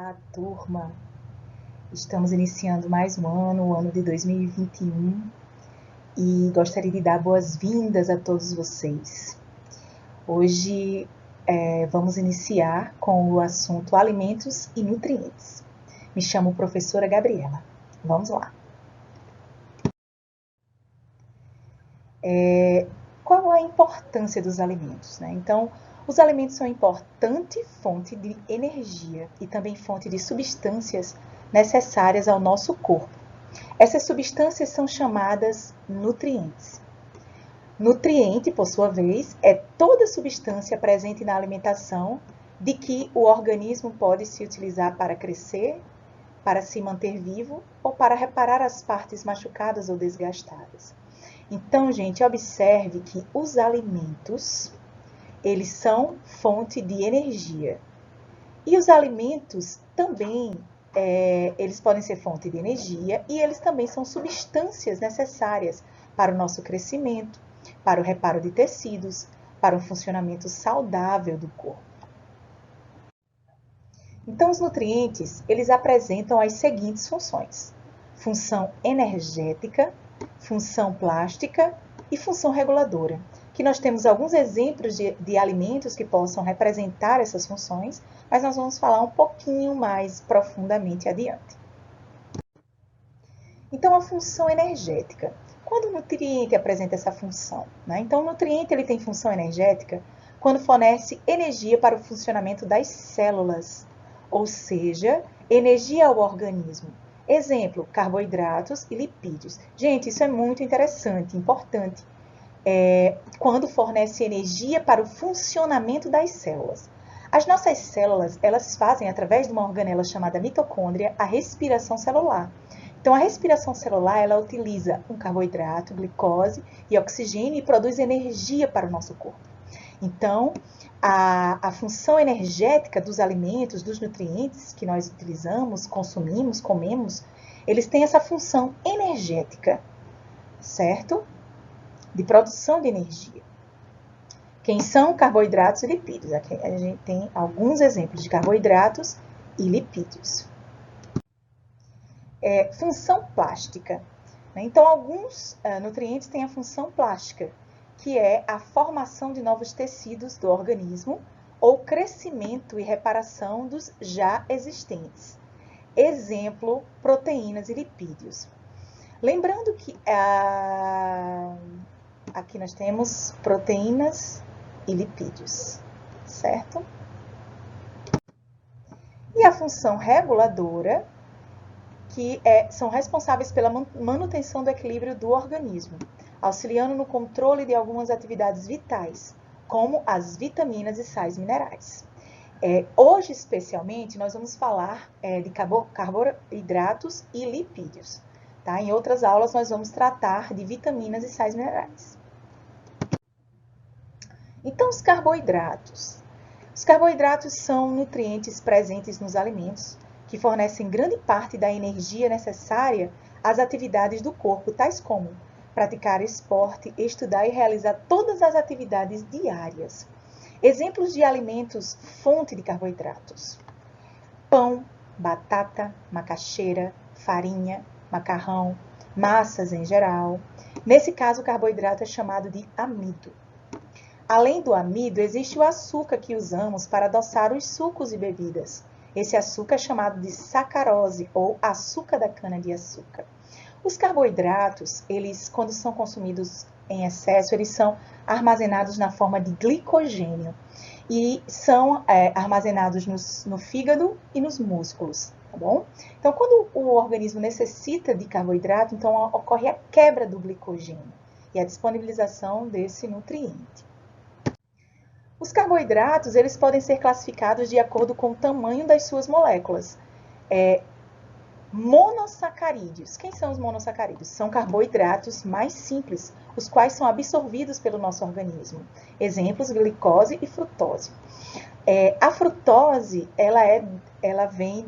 Olá, turma! Estamos iniciando mais um ano, o ano de 2021, e gostaria de dar boas-vindas a todos vocês. Hoje vamos iniciar com o assunto alimentos e nutrientes. Me chamo professora Gabriela. Vamos lá! Qual a importância dos alimentos, né? Então, os alimentos são importante fonte de energia e também fonte de substâncias necessárias ao nosso corpo. Essas substâncias são chamadas nutrientes. Nutriente, por sua vez, é toda substância presente na alimentação de que o organismo pode se utilizar para crescer, para se manter vivo ou para reparar as partes machucadas ou desgastadas. Então, gente, observe que os alimentos, eles são fonte de energia. E os alimentos também, eles podem ser fonte de energia e eles também são substâncias necessárias para o nosso crescimento, para o reparo de tecidos, para um funcionamento saudável do corpo. Então, os nutrientes, eles apresentam as seguintes funções: função energética, função plástica e função reguladora, que nós temos alguns exemplos de alimentos que possam representar essas funções, mas nós vamos falar um pouquinho mais profundamente adiante. Então, a função energética. Quando o nutriente apresenta essa função, né? Então, o nutriente ele tem função energética quando fornece energia para o funcionamento das células, ou seja, energia ao organismo. Exemplo, carboidratos e lipídios. Gente, isso é muito interessante, importante. Quando fornece energia para o funcionamento das células. As nossas células, elas fazem, através de uma organela chamada mitocôndria, a respiração celular. Então, a respiração celular, ela utiliza um carboidrato, glicose e oxigênio e produz energia para o nosso corpo. Então, a função energética dos alimentos, dos nutrientes que nós utilizamos, consumimos, comemos, eles têm essa função energética, certo? De produção de energia. Quem são carboidratos e lipídios? Aqui a gente tem alguns exemplos de carboidratos e lipídios. Função plástica. Então, alguns nutrientes têm a função plástica, que é a formação de novos tecidos do organismo ou crescimento e reparação dos já existentes. Exemplo, proteínas e lipídios. Lembrando que aqui nós temos proteínas e lipídios, certo? E a função reguladora, que são responsáveis pela manutenção do equilíbrio do organismo, auxiliando no controle de algumas atividades vitais, como as vitaminas e sais minerais. Hoje, especialmente, nós vamos falar de carboidratos e lipídios. Tá? Em outras aulas, nós vamos tratar de vitaminas e sais minerais. Então, os carboidratos. Os carboidratos são nutrientes presentes nos alimentos que fornecem grande parte da energia necessária às atividades do corpo, tais como praticar esporte, estudar e realizar todas as atividades diárias. Exemplos de alimentos fonte de carboidratos: pão, batata, macaxeira, farinha, macarrão, massas em geral. Nesse caso, o carboidrato é chamado de amido. Além do amido, existe o açúcar que usamos para adoçar os sucos e bebidas. Esse açúcar é chamado de sacarose ou açúcar da cana-de-açúcar. Os carboidratos, eles, quando são consumidos em excesso, eles são armazenados na forma de glicogênio e são armazenados no fígado e nos músculos, tá bom? Então, quando o organismo necessita de carboidrato, então ocorre a quebra do glicogênio e a disponibilização desse nutriente. Os carboidratos, eles podem ser classificados de acordo com o tamanho das suas moléculas. Monossacarídeos. Quem são os monossacarídeos? São carboidratos mais simples, os quais são absorvidos pelo nosso organismo. Exemplos, glicose e frutose. A frutose, ela vem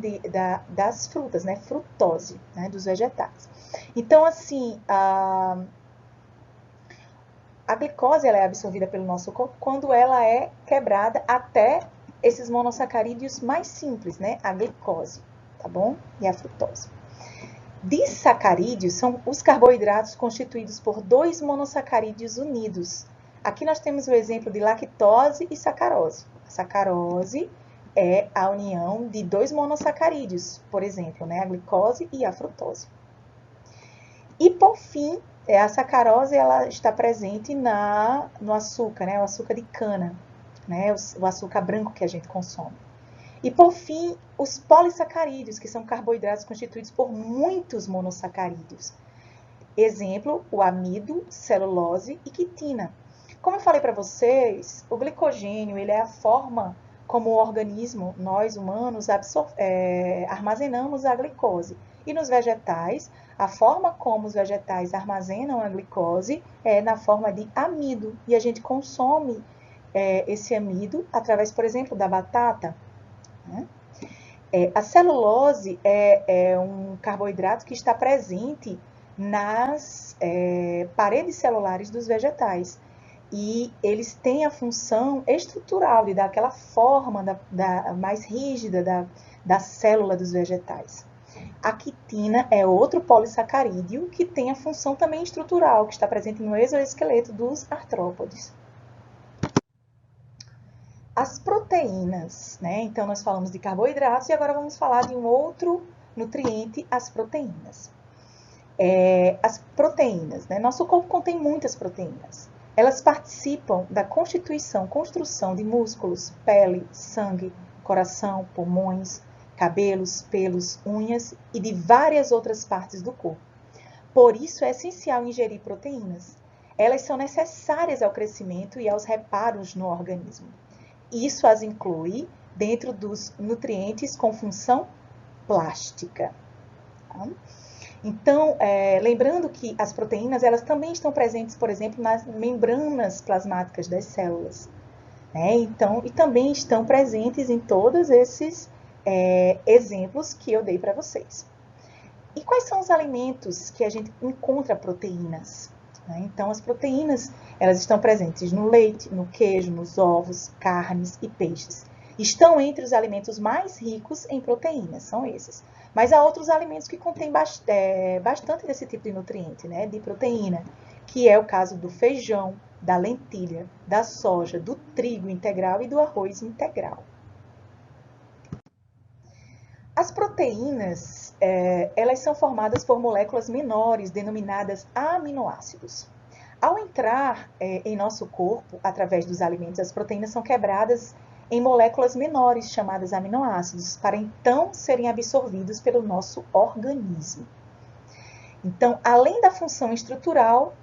das frutas, né? Frutose, né? Dos vegetais. Então, assim, a glicose ela é absorvida pelo nosso corpo quando ela é quebrada até esses monossacarídeos mais simples, né? A glicose, tá bom? E a frutose. Disacarídeos são os carboidratos constituídos por dois monossacarídeos unidos. Aqui nós temos o exemplo de lactose e sacarose. A sacarose é a união de dois monossacarídeos, por exemplo, né? A glicose e a frutose. E, por fim, a sacarose ela está presente no açúcar, né? O açúcar de cana, né? O açúcar branco que a gente consome. E, por fim, os polissacarídeos, que são carboidratos constituídos por muitos monossacarídeos. Exemplo, o amido, celulose e quitina. Como eu falei para vocês, o glicogênio ele é a forma como o organismo, nós humanos, armazenamos a glicose. E nos vegetais, a forma como os vegetais armazenam a glicose é na forma de amido. E a gente consome esse amido através, por exemplo, da batata. A celulose é um carboidrato que está presente nas paredes celulares dos vegetais. E eles têm a função estrutural de dar aquela forma mais rígida da célula dos vegetais. A quitina é outro polissacarídeo que tem a função também estrutural, que está presente no exoesqueleto dos artrópodes. As proteínas, né? Então, nós falamos de carboidratos e agora vamos falar de um outro nutriente, as proteínas. As proteínas, né? Nosso corpo contém muitas proteínas. Elas participam da construção de músculos, pele, sangue, coração, pulmões, cabelos, pelos, unhas e de várias outras partes do corpo. Por isso, é essencial ingerir proteínas. Elas são necessárias ao crescimento e aos reparos no organismo. Isso as inclui dentro dos nutrientes com função plástica. Tá? Então, lembrando que as proteínas elas também estão presentes, por exemplo, nas membranas plasmáticas das células. Né? Então, e também estão presentes em todos esses exemplos que eu dei para vocês. E quais são os alimentos que a gente encontra proteínas? Então, as proteínas elas estão presentes no leite, no queijo, nos ovos, carnes e peixes. Estão entre os alimentos mais ricos em proteínas, são esses. Mas há outros alimentos que contêm bastante desse tipo de nutriente, né, de proteína, que é o caso do feijão, da lentilha, da soja, do trigo integral e do arroz integral. As proteínas, elas são formadas por moléculas menores, denominadas aminoácidos. Ao entrar em nosso corpo, através dos alimentos, as proteínas são quebradas em moléculas menores, chamadas aminoácidos, para então serem absorvidos pelo nosso organismo. Então, além da função estrutural,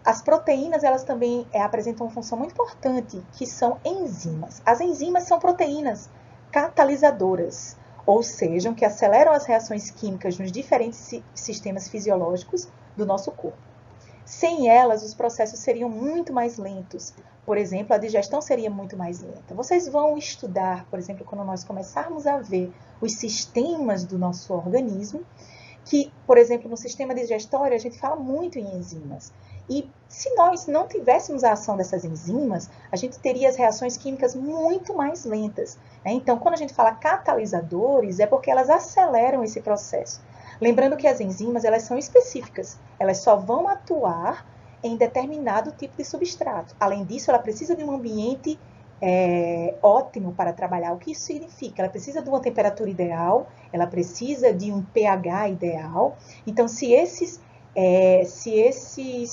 as proteínas elas também apresentam uma função muito importante, que são enzimas. As enzimas são proteínas catalisadoras, ou seja, que aceleram as reações químicas nos diferentes sistemas fisiológicos do nosso corpo. Sem elas, os processos seriam muito mais lentos. Por exemplo, a digestão seria muito mais lenta. Vocês vão estudar, por exemplo, quando nós começarmos a ver os sistemas do nosso organismo, que, por exemplo, no sistema digestório, a gente fala muito em enzimas. E se nós não tivéssemos a ação dessas enzimas, a gente teria as reações químicas muito mais lentas. Né? Então, quando a gente fala catalisadores, é porque elas aceleram esse processo. Lembrando que as enzimas elas são específicas, elas só vão atuar em determinado tipo de substrato. Além disso, ela precisa de um ambiente ótimo para trabalhar. O que isso significa? Ela precisa de uma temperatura ideal, ela precisa de um pH ideal. Então, se esses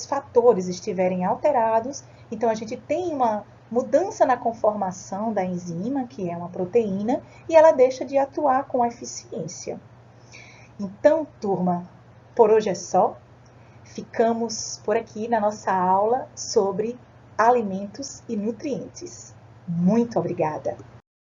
fatores estiverem alterados, então a gente tem uma mudança na conformação da enzima, que é uma proteína, e ela deixa de atuar com eficiência. Então, turma, por hoje é só. Ficamos por aqui na nossa aula sobre alimentos e nutrientes. Muito obrigada!